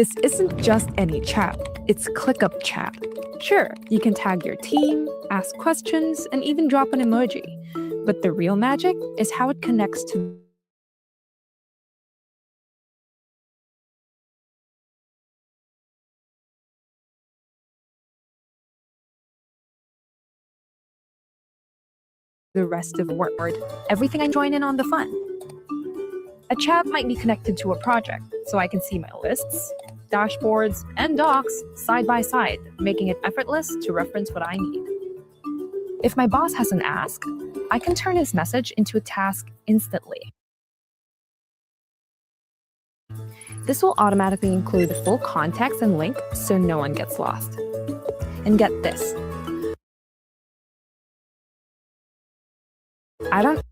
This isn't just any chat, it's ClickUp chat. Sure, you can tag your team, ask questions, and even drop an emoji. But the real magic is how it connects to the rest of the world. Everything I join in on the fun. A chat might be connected to a project, so I can see my lists, dashboards, and docs side by side, making it effortless to reference what I need. If my boss has an ask, I can turn his message into a task instantly. This will automatically include the full context and link so no one gets lost. And get this. I don't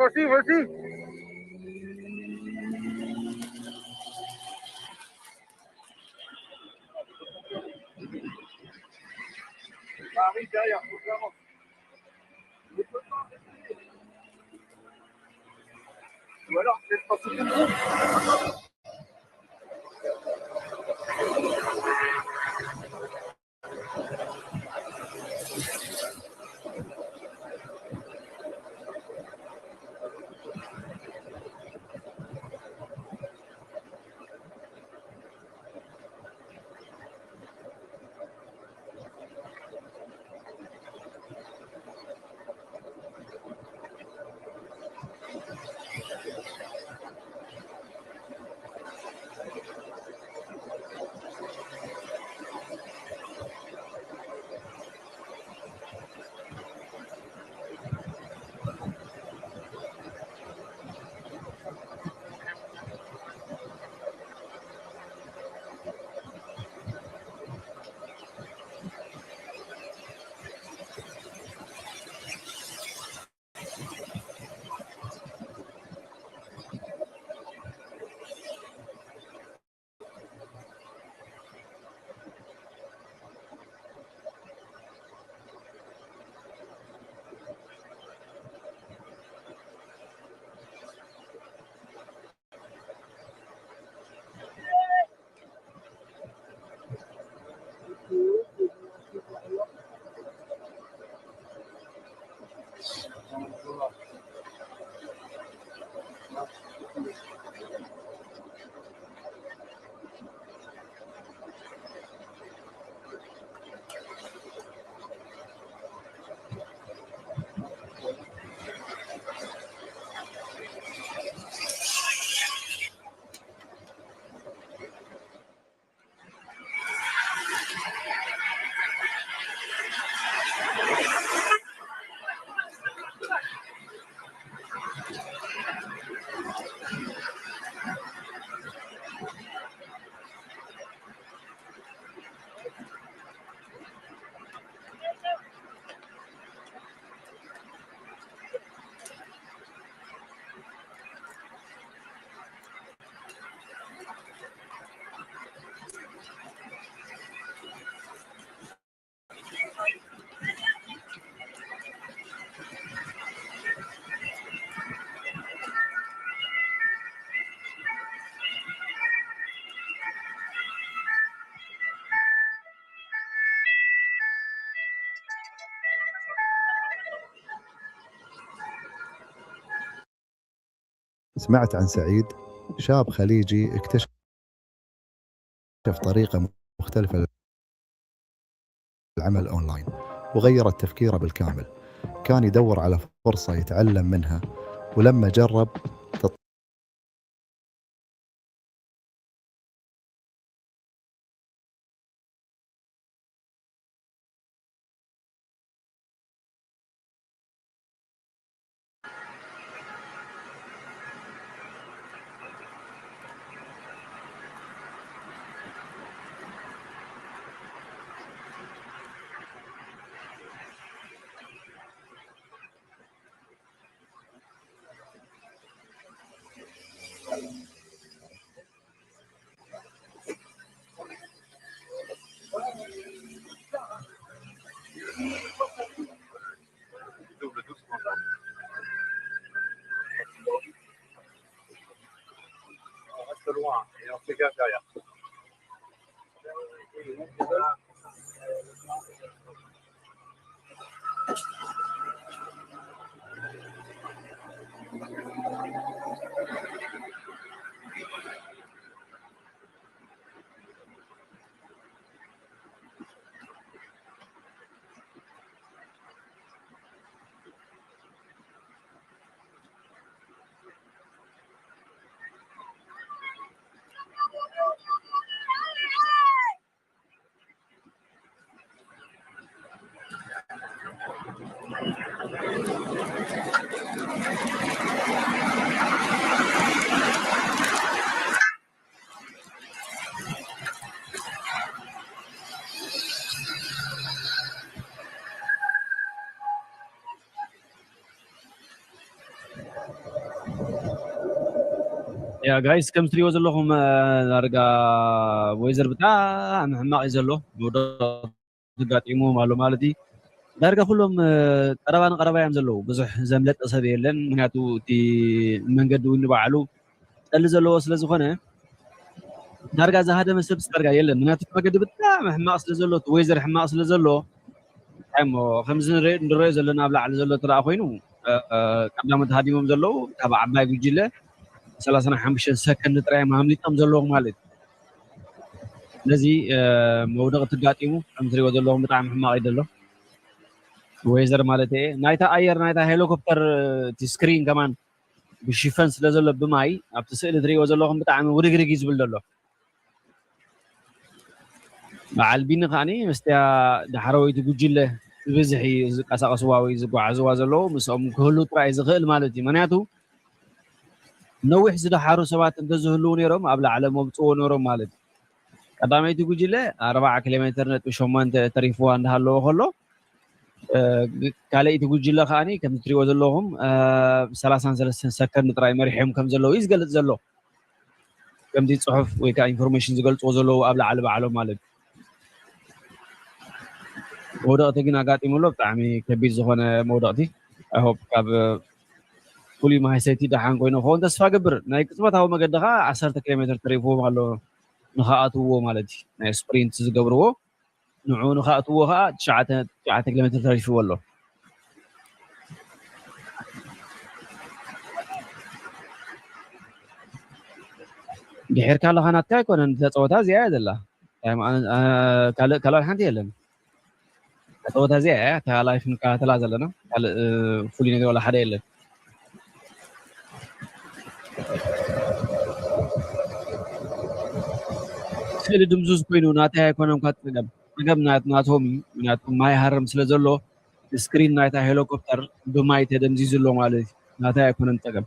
Okay, voici. Voilà, c'est pas سمعت عن سعيد شاب خليجي اكتشف طريقة مختلفة للعمل أونلاين وغيرت تفكيره بالكامل. كان يدور على فرصة يتعلم منها، ولما جرب يا جايز كم تري وزن لهم نرجع ويزر بتاع محمد يزلوا بودا تقاتيمو مالو مالتي نرجع كلهم قربان يمزلوا بزح زملت أسابيع لين مناتو تي من قدو نبعلو اللي زلوا أصل زخنة نرجع زهادة من سبس نرجع يلين مناتو ما قد بتاع محمد أصل زلوا ويزر محمد أصل زلوا حمو 5 نريز اللي نابلع على زلوا ترى أخوينو قبل ما تهديهم زلوا تبع عباي بيجيله 35 سكند ጥራይ ማምሊጦም ዘለዎም ማለት ስለዚ መውደቕ ትጋጢሙ ከም ትሪእዎ ዘለኹም ብጣዕሚ ሕማቕ እዩ ዘሎ ወይዘር ማለት እየ ናይታ ኣየር ናይታ ሄሊኮፕተር እቲ ስክሪን ከማን ብሽፈን ስለ ዘሎ ብማይ ኣብቲ ስእሊ ትሪእዎ ዘለኹም ብጣዕሚ ውርግርግ እዩ ዝብል ዘሎ በዓል ቢኒ ከዓኒ መስትያ ዳሕረወይቲ ጉጅለ ብብዝሒ ዝቀሳቀስዋ ወይ ዝጓዓዝዋ ዘለዉ ምስኦም ክህሉ ጥራይ ዝኽእል ማለት እዩ ምክንያቱ نوح زده حارو سبات انتزهلون يروم قبل على مبطون يروم مالد قدامي تقولي 4 كيلومتر نتشومان تريفو عند هالو خلو كالي تقولي له خاني كم تري وزلهم 33 سكند تراي مريحهم كم زلو يزقلت زلو كم دي صحف ويكا انفورميشن زقلت وزلو قبل على بعلو مالد موضوعتي جنا قاعد يملو بتاعمي كبير زخونه موضوعتي اهو كاب كل ما هيسيتي دحان كوينو هون تسفا قبر ناي قصبت هاو مقدخا 10 كيلومتر تريفو مالو نخاطو مالتي ناي سبرينت زقبرو نعو نخاطو ها 9 كيلومتر تريفو والله ድሕር ካለኻ ናትካ ኣይኮነን ተፀወታ እዚኣ እያ ዘላ ካልእ ሓንቲ የለን ተፀወታ እዚኣ እያ እታ ላይፍ ንከታተላ ዘለና ካልእ ፍሉይ ነገር ወላ ሓደ የለን ስእሊ ድምዙዝ ኮይኑ ናተይ ኣይኮነን እኳ ፀገም ናቶም እዩ ምክንያቱ ማይ ሃርም ስለ ዘሎ ስክሪን ናይታ ሄሊኮፕተር ብማይ ተደምዚዙ ኣሎ ማለት እዩ ናተይ ኣይኮነን ፀገም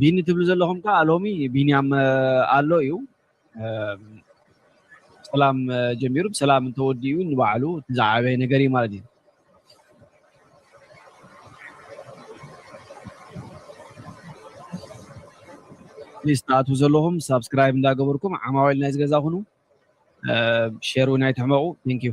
ቢኒ ትብሉ ዘለኹም ከዓ ሎሚ ቢንያም ኣሎ እዩ ሰላም ጀሚሩ ብሰላም እንተወዲኡ ንባዕሉ ዝዓበየ ነገር እዩ ማለት እዩ ፕሊዝ ተኣትዉ ዘለኹም ሳብስክራይብ እንዳገበርኩም ዓማዊል ናይ ዝገዛ ሁኑ ሼር እውን ኣይትሕመቑ ቴንክ ዩ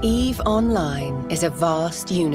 EVE Online is a vast universe.